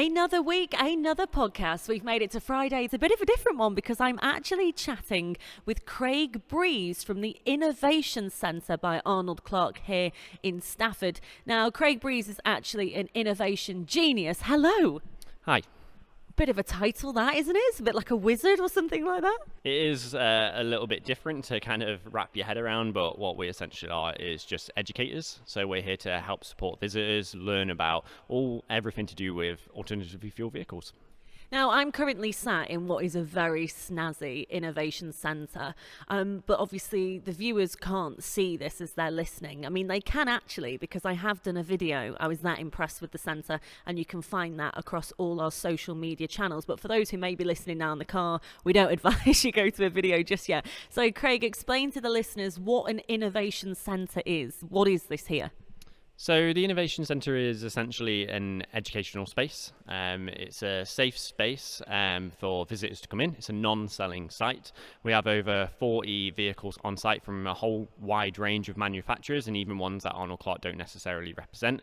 Another week, another podcast. We've made it to Friday. It's a bit of a different one because I'm actually chatting with Craig Breeze from the Innovation Centre by Arnold Cark here in Stafford. Now, Craig Breeze is actually an innovation genius. Hello. Hi. Bit of a title that, isn't it? It's a bit like a wizard or something like that. It is a little bit different to kind of wrap your head around, but what we essentially are is just educators. So we're here to help support visitors, learn about everything to do with alternative fuel vehicles. Now, I'm currently sat in what is a very snazzy innovation centre, but obviously the viewers can't see this as they're listening. I mean, they can actually, because I have done a video. I was that impressed with the centre, and you can find that across all our social media channels. But for those who may be listening now in the car, we don't advise you go to a video just yet. So, Craig, explain to the listeners what an innovation centre is. What is this here? So the Innovation Centre is essentially an educational space. It's a safe space for visitors to come in. It's a non-selling site. We have over 40 vehicles on site from a whole wide range of manufacturers, and even ones that Arnold Cark don't necessarily represent.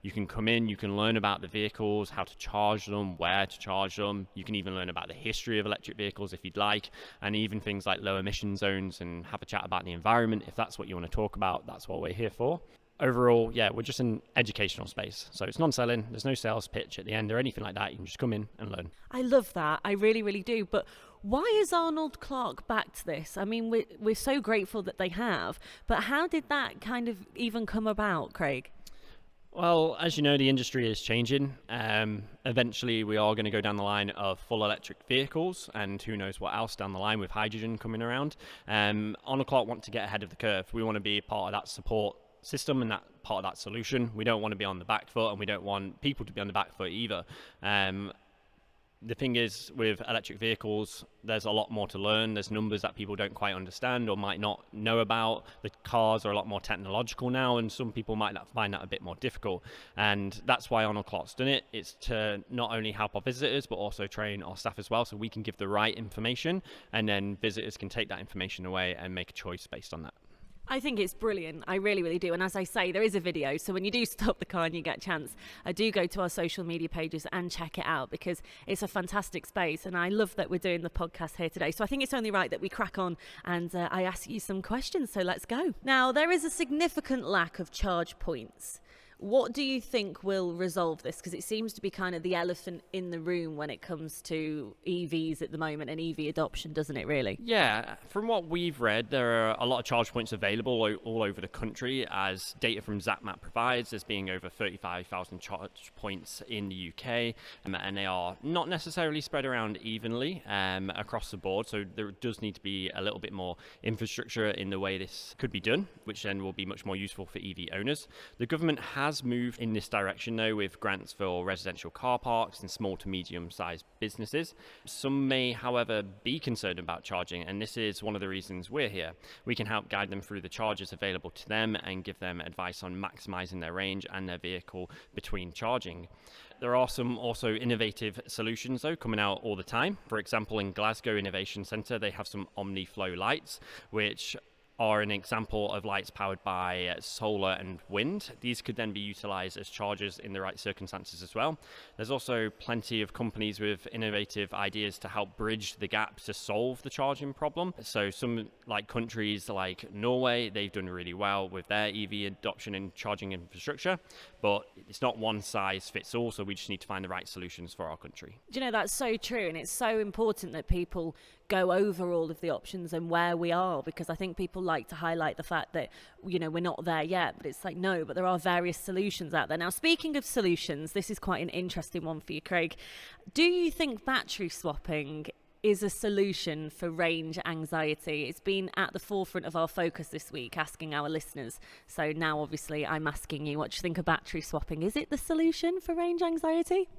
You can come in, you can learn about the vehicles, how to charge them, where to charge them. You can even learn about the history of electric vehicles if you'd like, and even things like low emission zones, and have a chat about the environment. If that's what you want to talk about, that's what we're here for. Overall, yeah, we're just an educational space. So it's non-selling, there's no sales pitch at the end or anything like that. You can just come in and learn. I love that. I really, really do. But why has Arnold Cark backed this? I mean, we're so grateful that they have. But how did that kind of even come about, Craig? Well, as you know, the industry is changing. Eventually, we are going to go down the line of full electric vehicles, and who knows what else down the line with hydrogen coming around. Arnold Cark want to get ahead of the curve. We want to be a part of that support system and that part of that solution. We don't want to be on the back foot, and we don't want people to be on the back foot either. The thing is, with electric vehicles, there's a lot more to learn. There's numbers that people don't quite understand or might not know about. The cars are a lot more technological now, and some people might not find that a bit more difficult. And that's why Arnold Cark's done it. It's to not only help our visitors, but also train our staff as well, so we can give the right information, and then visitors can take that information away and make a choice based on that. I think it's brilliant. I really, really do. And as I say, there is a video. So when you do stop the car and you get a chance, I do go to our social media pages and check it out, because it's a fantastic space. And I love that we're doing the podcast here today. So I think it's only right that we crack on and I ask you some questions. So let's go. Now, there is a significant lack of charge points. What do you think will resolve this? Because it seems to be kind of the elephant in the room when it comes to EVs at the moment and EV adoption, doesn't it really? Yeah, from what we've read, there are a lot of charge points available all over the country, as data from ZapMap provides. There's being over 35,000 charge points in the UK, and they are not necessarily spread around evenly across the board. So there does need to be a little bit more infrastructure in the way this could be done, which then will be much more useful for EV owners. The government has moved in this direction though, with grants for residential car parks and small to medium sized businesses. Some may, however, be concerned about charging, and this is one of the reasons we're here. We can help guide them through the chargers available to them and give them advice on maximizing their range and their vehicle between charging. There are some also innovative solutions though coming out all the time. For example, in Glasgow Innovation Centre, they have some OmniFlow lights, which are an example of lights powered by solar and wind. These could then be utilized as chargers in the right circumstances as well. There's also plenty of companies with innovative ideas to help bridge the gap to solve the charging problem. So some like countries like Norway, they've done really well with their EV adoption and charging infrastructure, but it's not one size fits all, so we just need to find the right solutions for our country. Do you know, that's so true, and it's so important that people go over all of the options and where we are, because I think people like to highlight the fact that, you know, we're not there yet, but it's like, no, but there are various solutions out there. Now, speaking of solutions, this is quite an interesting one for you, Craig. Do you think battery swapping is a solution for range anxiety? It's been at the forefront of our focus this week, asking our listeners. So now, obviously, I'm asking you, what do you think of battery swapping? Is it the solution for range anxiety?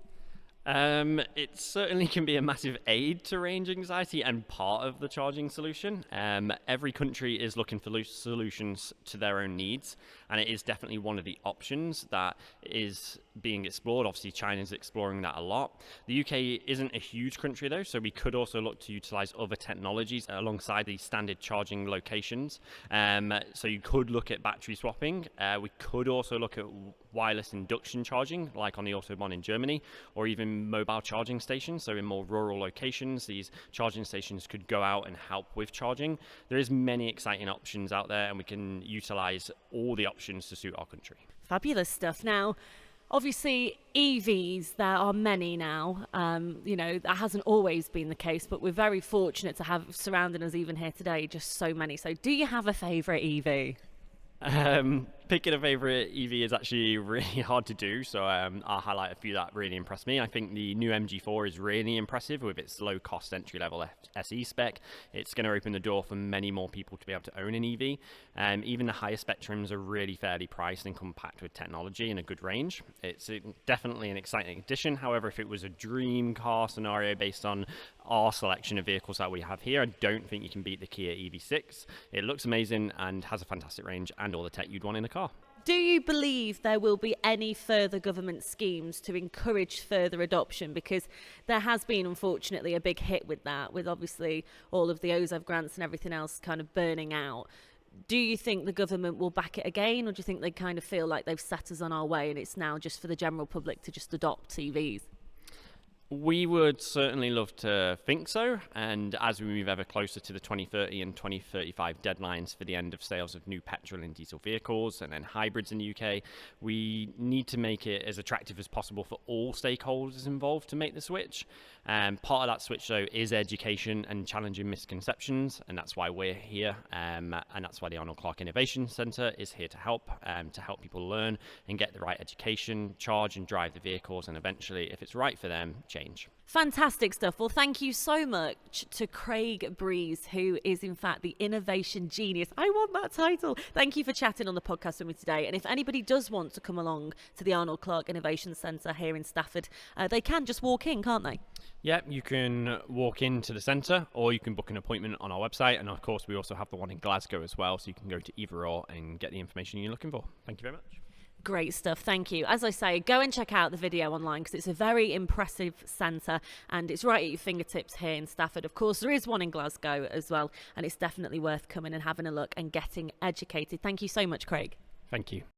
It certainly can be a massive aid to range anxiety and part of the charging solution. Every country is looking for solutions to their own needs, and it is definitely one of the options that is being explored. Obviously, China's exploring that a lot. The UK isn't a huge country though, so we could also look to utilize other technologies alongside the standard charging locations. So you could look at battery swapping. We could also look at wireless induction charging, like on the Autobahn in Germany, or even mobile charging stations. So in more rural locations, these charging stations could go out and help with charging. There is many exciting options out there, and we can utilize all the options to suit our country. Fabulous stuff. Now, obviously, EVs, there are many now. That hasn't always been the case, but we're very fortunate to have surrounding us even here today just so many. So do you have a favourite EV? Picking a favourite EV is actually really hard to do, so I'll highlight a few that really impressed me. I think the new MG4 is really impressive with its low-cost entry-level SE spec. It's going to open the door for many more people to be able to own an EV. Even the higher spec trims are really fairly priced and compact with technology and a good range. It's definitely an exciting addition. However, if it was a dream car scenario based on our selection of vehicles that we have here, I don't think you can beat the Kia EV6. It looks amazing and has a fantastic range and all the tech you'd want in a car. Do you believe there will be any further government schemes to encourage further adoption? Because there has been, unfortunately, a big hit with that, with obviously all of the OZEV grants and everything else kind of burning out. Do you think the government will back it again, or do you think they kind of feel like they've set us on our way and it's now just for the general public to just adopt EVs? We would certainly love to think so, and as we move ever closer to the 2030 and 2035 deadlines for the end of sales of new petrol and diesel vehicles and then hybrids in the UK, we need to make it as attractive as possible for all stakeholders involved to make the switch. Part of that switch though is education and challenging misconceptions, and that's why we're here, and that's why the Arnold Cark Innovation Centre is here to help people learn and get the right education, charge and drive the vehicles, and eventually, if it's right for them, change. Fantastic stuff. Well, thank you so much to Craig Breeze, who is in fact the innovation genius. I want that title. Thank you for chatting on the podcast with me today. And if anybody does want to come along to the Arnold Cark Innovation Centre here in Stafford, they can just walk in, can't they? Yeah, you can walk into the centre or you can book an appointment on our website. And of course, we also have the one in Glasgow as well. So you can go to either or and get the information you're looking for. Thank you very much. Great stuff. Thank you. As I say, go and check out the video online because it's a very impressive centre and it's right at your fingertips here in Stafford. Of course, there is one in Glasgow as well, and it's definitely worth coming and having a look and getting educated. Thank you so much, Craig. Thank you.